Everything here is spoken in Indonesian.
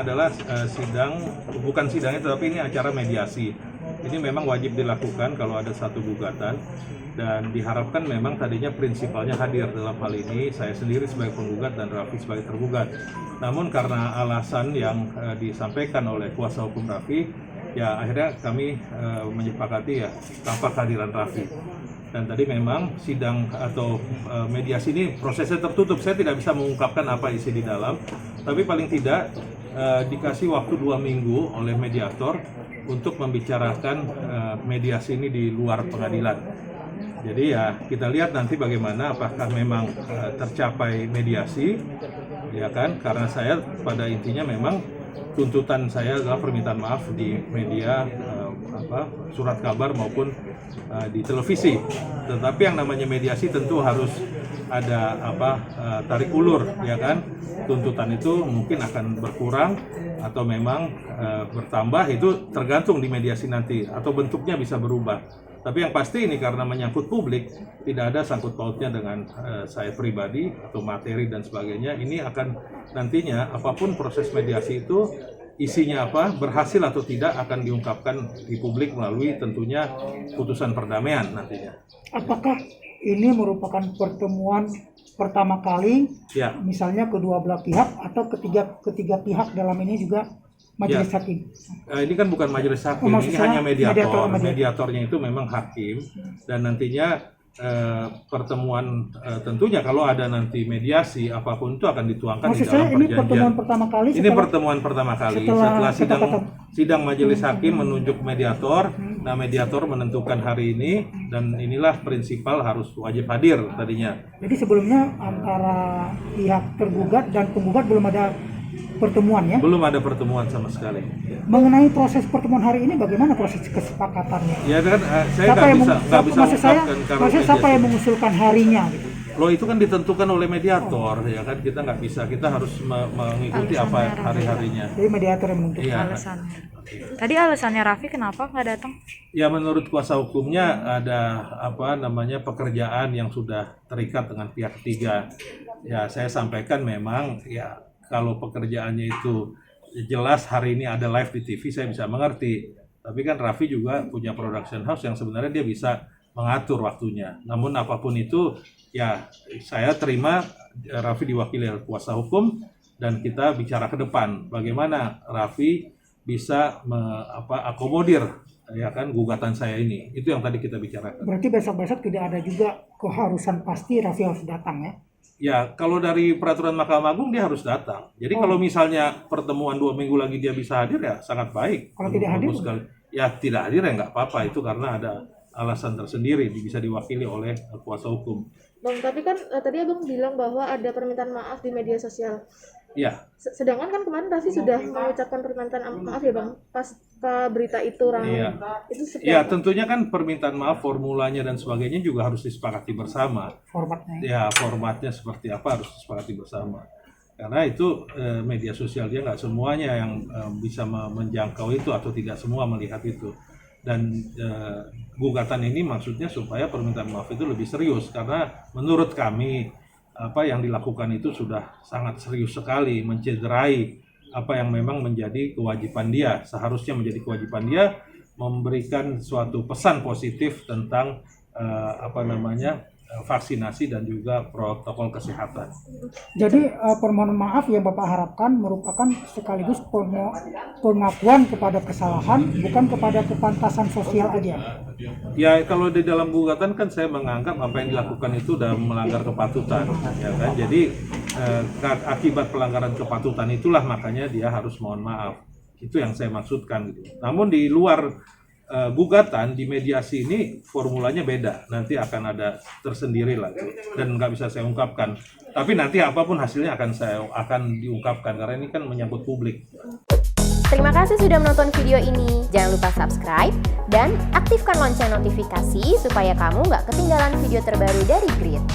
adalah bukan sidangnya, tetapi ini acara mediasi. Ini memang wajib dilakukan kalau ada satu gugatan, dan diharapkan memang tadinya prinsipalnya hadir dalam hal ini, saya sendiri sebagai penggugat dan Raffi sebagai tergugat. Namun karena alasan yang disampaikan oleh kuasa hukum Raffi, ya akhirnya kami menyepakati ya tanpa kehadiran Raffi. Dan tadi memang sidang atau mediasi ini prosesnya tertutup, saya tidak bisa mengungkapkan apa isi di dalam, tapi paling tidak dikasih waktu 2 minggu oleh mediator untuk membicarakan mediasi ini di luar pengadilan. Jadi ya kita lihat nanti bagaimana, apakah memang tercapai mediasi, ya kan? Karena saya pada intinya memang tuntutan saya adalah permintaan maaf di media, surat kabar maupun di televisi. Tetapi yang namanya mediasi tentu harus ada tarik ulur, ya kan? Tuntutan itu mungkin akan berkurang atau memang bertambah, itu tergantung di mediasi nanti, atau bentuknya bisa berubah. Tapi yang pasti ini karena menyangkut publik, tidak ada sangkut pautnya dengan saya pribadi atau materi dan sebagainya. Ini akan nantinya apapun proses mediasi itu, isinya apa, berhasil atau tidak akan diungkapkan di publik melalui tentunya putusan perdamaian nantinya. Apakah ini merupakan pertemuan pertama kali, ya, misalnya kedua belah pihak atau ketiga pihak dalam ini juga majelis hakim? Ini kan bukan majelis hakim, ini hanya mediator. Mediatornya itu memang hakim, dan nantinya pertemuan tentunya kalau ada nanti mediasi apapun itu akan dituangkan di dalam perjanjian. Ini pertemuan pertama kali. Ini pertemuan pertama kali setelah sidang majelis hakim menunjuk mediator. Nah, mediator menentukan hari ini, dan inilah prinsipal harus wajib hadir tadinya. Jadi sebelumnya antara pihak tergugat dan penggugat belum ada pertemuan, ya? Belum ada pertemuan sama sekali. Mengenai proses pertemuan hari ini, bagaimana proses kesepakatannya? Ya kan, saya nggak bisa mengungkapkan proses siapa yang mengusulkan harinya gitu. Loh, itu kan ditentukan oleh mediator, ya kan, kita nggak bisa, kita harus mengikuti apa hari-harinya. Jadi mediator yang menentukan. Iya. Alasannya. Tadi alasannya Raffi kenapa nggak datang? Ya menurut kuasa hukumnya ada pekerjaan yang sudah terikat dengan pihak ketiga. Ya saya sampaikan memang ya kalau pekerjaannya itu jelas hari ini ada live di TV, saya bisa mengerti. Tapi kan Raffi juga punya production house yang sebenarnya dia bisa mengatur waktunya. Namun apapun itu, ya saya terima Raffi diwakili oleh kuasa hukum, dan kita bicara ke depan bagaimana Raffi bisa akomodir, ya kan, gugatan saya ini. Itu yang tadi kita bicarakan. Berarti besok-besok tidak ada juga keharusan pasti Raffi harus datang, ya? Ya, kalau dari peraturan Mahkamah Agung dia harus datang. Jadi kalau misalnya pertemuan 2 minggu lagi dia bisa hadir, ya sangat baik. Kalau tidak hadir? Ya tidak hadir ya nggak apa-apa, itu karena ada alasan tersendiri, bisa diwakili oleh kuasa hukum. Bang, tapi kan tadi Abang bilang bahwa ada permintaan maaf di media sosial. Ya. Sedangkan kan kemarin Raffi sudah mengucapkan permintaan maaf ya Bang, pasca berita itu Iya. Itu seperti ya apa? Tentunya kan permintaan maaf, formulanya dan sebagainya juga harus disepakati bersama. Formatnya. Ya, formatnya seperti apa harus disepakati bersama. Karena itu media sosial dia nggak semuanya yang bisa menjangkau itu, atau tidak semua melihat itu. Dan gugatan ini maksudnya supaya permintaan maaf itu lebih serius, karena menurut kami apa yang dilakukan itu sudah sangat serius sekali, mencederai apa yang memang menjadi kewajiban dia, seharusnya menjadi kewajiban dia, memberikan suatu pesan positif tentang vaksinasi dan juga protokol kesehatan. Jadi permohonan maaf yang Bapak harapkan merupakan sekaligus pengakuan kepada kesalahan, bukan kepada kepantasan sosial aja. Ya, kalau di dalam gugatan kan saya menganggap apa yang dilakukan itu sudah melanggar kepatutan, ya kan. Jadi akibat pelanggaran kepatutan itulah makanya dia harus mohon maaf. Itu yang saya maksudkan gitu. Namun di luar gugatan, di mediasi ini formulanya beda, nanti akan ada tersendiri lagi dan nggak bisa saya ungkapkan. Tapi nanti apapun hasilnya akan diungkapkan, karena ini kan menyangkut publik. Terima kasih sudah menonton video ini. Jangan lupa subscribe dan aktifkan lonceng notifikasi supaya kamu nggak ketinggalan video terbaru dari Grid.